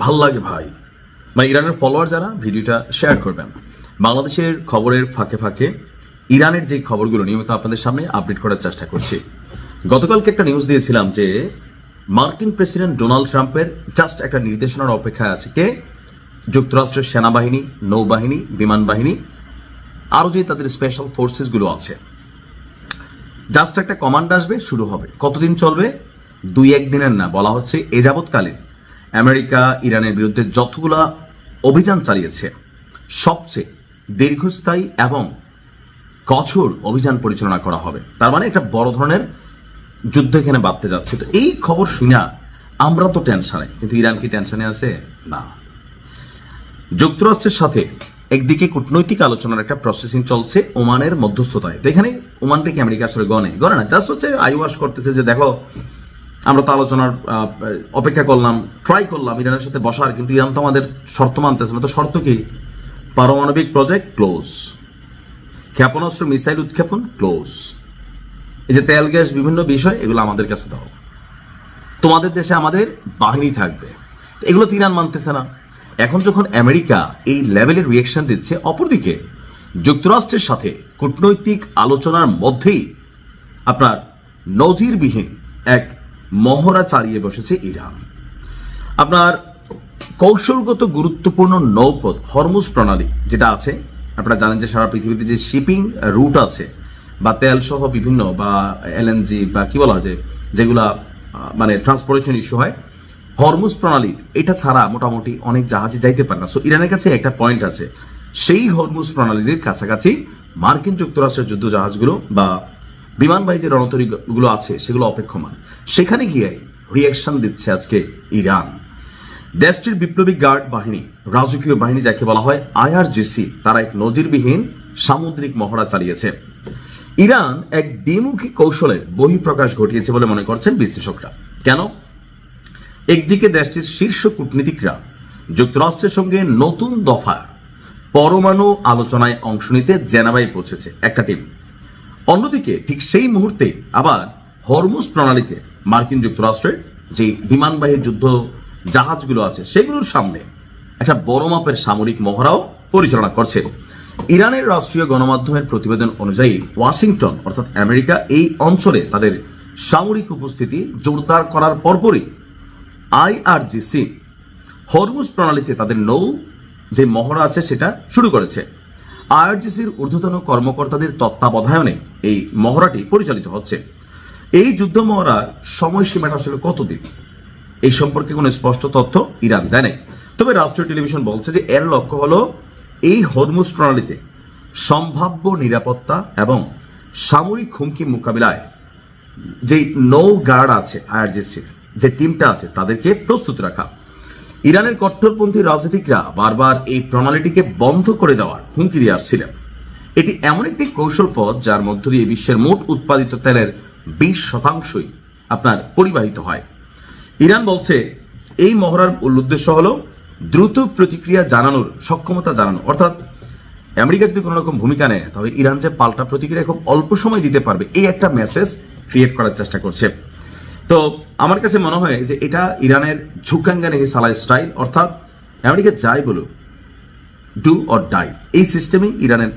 ভাল লাগে ভাই। মানে ইরানের ফলোয়ার যারা ভিডিওটা শেয়ার করবেন। বাংলাদেশের খবরের ফাঁকে ফাঁকে ইরানের যে খবরগুলো নিয়মিত আপনাদের সামনে আপডেট করার চেষ্টা করছি। গতকালকে একটা নিউজ দিয়েছিলাম যে মার্কিন প্রেসিডেন্ট ডোনাল্ড ট্রাম্পের জাস্ট একটা নির্দেশনার অপেক্ষায় আছে কে? যুক্তরাষ্ট্রের সেনাবাহিনী, নৌবাহিনী, বিমান বাহিনী, আরো যে তাদের স্পেশাল ফোর্সেস গুলো আছে, জাস্ট একটা কমান্ড আসবে, শুরু হবে। কতদিন চলবে? 2-1 দিনের না, বলা হচ্ছে এ যাবৎকালীন আমেরিকা ইরানের বিরুদ্ধে যতগুলা অভিযান চালিয়েছে সবচেয়ে দীর্ঘস্থায়ী এবং কঠোর অভিযান পরিচালনা করা হবে। তার মানে একটা বড় ধরনের যুদ্ধ এখানে বাঁধতে যাচ্ছে। তো এই খবর শুনে আমরা তো টেনশনে, কিন্তু ইরান কি টেনশনে আছে? না। যুক্তরাষ্ট্রের সাথে একদিকে কূটনৈতিক আলোচনার একটা প্রসেসিং চলছে ওমানের মধ্যস্থতায়। তো এখানে ওমানটাকে আমেরিকা আসলে গনে না, জাস্ট হচ্ছে আইওয়াশ করতেছে যে দেখো আমরা তো আলোচনার অপেক্ষা করলাম, ট্রাই করলাম ইরানের সাথে বসার, কিন্তু ইরান তো আমাদের শর্ত মানতেছে না। তো শর্ত কি? পারমাণবিক প্রজেক্ট ক্লোজ, ক্ষেপণাস্ত্র মিসাইল উৎক্ষেপণ ক্লোজ, এই যে তেল গ্যাস বিভিন্ন বিষয় এগুলো আমাদের কাছে দাও, তোমাদের দেশে আমাদের বাহিনী থাকবে। এগুলো তো ইরান মানতেছে না। এখন যখন আমেরিকা এই লেভেলের রিয়েকশন দিচ্ছে, অপরদিকে যুক্তরাষ্ট্রের সাথে কূটনৈতিক আলোচনার মধ্যেই আপনার নজিরবিহীন এক মহড়া চালিয়ে বসেছে ইরান। আপনার কৌশলগত গুরুত্বপূর্ণ নৌপথ হরমুজ প্রণালী যেটা আছে, আপনারা জানেন যে সারা পৃথিবীতে যে শিপিং রুট আছে বা তেল সহ বিভিন্ন বা এলএনজি বা কি বলা হয় যেগুলা মানে ট্রান্সপোর্টেশন ইস্যু হয়, হরমুজ প্রণালী এটা ছাড়া মোটামুটি অনেক জাহাজে যাইতে পারে না। সো ইরানের কাছে একটা পয়েন্ট আছে, সেই হরমুজ প্রণালীর কাছাকাছি মার্কিন যুক্তরাষ্ট্রের যুদ্ধ জাহাজগুলো বা বিমানবাহী যে রণতরীগুলো আছে সেগুলো অপেক্ষমান। সেখানে গিয়ে রিয়াকশন দিচ্ছে আজকে ইরান। দেশটির বিপ্লবী গার্ড বাহিনী, রাজকীয় বাহিনী যাকে বলা হয় আইআরজিসি, তারা এক নজিরবিহীন সামুদ্রিক মহড়া চালিয়েছে। ইরান এক দ্বিমুখী কৌশলের বহিঃপ্রকাশ ঘটিয়েছে বলে মনে করছেন বিশ্লেষকরা। কেন? একদিকে দেশটির শীর্ষ কূটনীতিকরা যুক্তরাষ্ট্রের সঙ্গে নতুন দফা পরমাণু আলোচনায় অংশ নিতে জেনেভায় পৌঁছেছে একটা টিম, অন্যদিকে ঠিক সেই মুহূর্তে আবার হরমুজ প্রণালীতে মার্কিন যুক্তরাষ্ট্রের যে বিমানবাহী যুদ্ধ জাহাজগুলো আছে সেগুলোর সামনে একটা বড় মাপের সামরিক মহড়াও পরিচালনা করছে। ইরানের রাষ্ট্রীয় গণমাধ্যমের প্রতিবেদন অনুযায়ী ওয়াশিংটন অর্থাৎ আমেরিকা এই অঞ্চলে তাদের সামরিক উপস্থিতি জোরদার করার পরপরই আইআরজিসি হরমুজ প্রণালীতে তাদের নৌ যে মহড়া আছে সেটা শুরু করেছে। আইআরজিসির ঊর্ধ্বতন কর্মকর্তাদের তত্ত্বাবধানে এই মহড়াটি পরিচালিত হচ্ছে। এই যুদ্ধ মহড়ার সময়সীমাটা আসলে কতদিন এই সম্পর্কে কোনো স্পষ্ট তথ্য ইরান দেয় নাই। তবে রাষ্ট্রীয় টেলিভিশন বলছে যে এর লক্ষ্য হলো এই হরমুজ প্রণালীতে সম্ভাব্য নিরাপত্তা এবং সামরিক হুমকি মোকাবিলায় যে নৌ গার্ড আছে, আইআরজিসির যে টিমটা আছে তাদেরকে প্রস্তুত রাখা। ইরানের কট্টরপন্থী রাজনীতিকরা বারবার এই প্রণালীটিকে বন্ধ করে দেওয়ার হুমকি দিয়ে আসছিলেন। এটি এমন একটি কৌশল পথ যার মধ্য দিয়ে বিশ্বের মোট উৎপাদিত তেলের 20% আপনার পরিবাহিত হয়। ইরান বলছে এই মহড়ার উদ্দেশ্য হলো দ্রুত প্রতিক্রিয়া জানানোর সক্ষমতা জানানো, অর্থাৎ আমেরিকা যদি কোনো রকম ভূমিকা নেয় তাহলে ইরান যে পাল্টা প্রতিক্রিয়া খুব অল্প সময় দিতে পারবে, এই একটা মেসেজ ক্রিয়েট করার চেষ্টা করছে। তো আমার কাছে মনে হয় যে এটা ইরানের ঝুকাঙ্গা নেহি সালাই স্টাইল, অর্থাৎ আমেরিকা যাই বলুক ডু অর ডাই, এই সিস্টেমেই ইরানের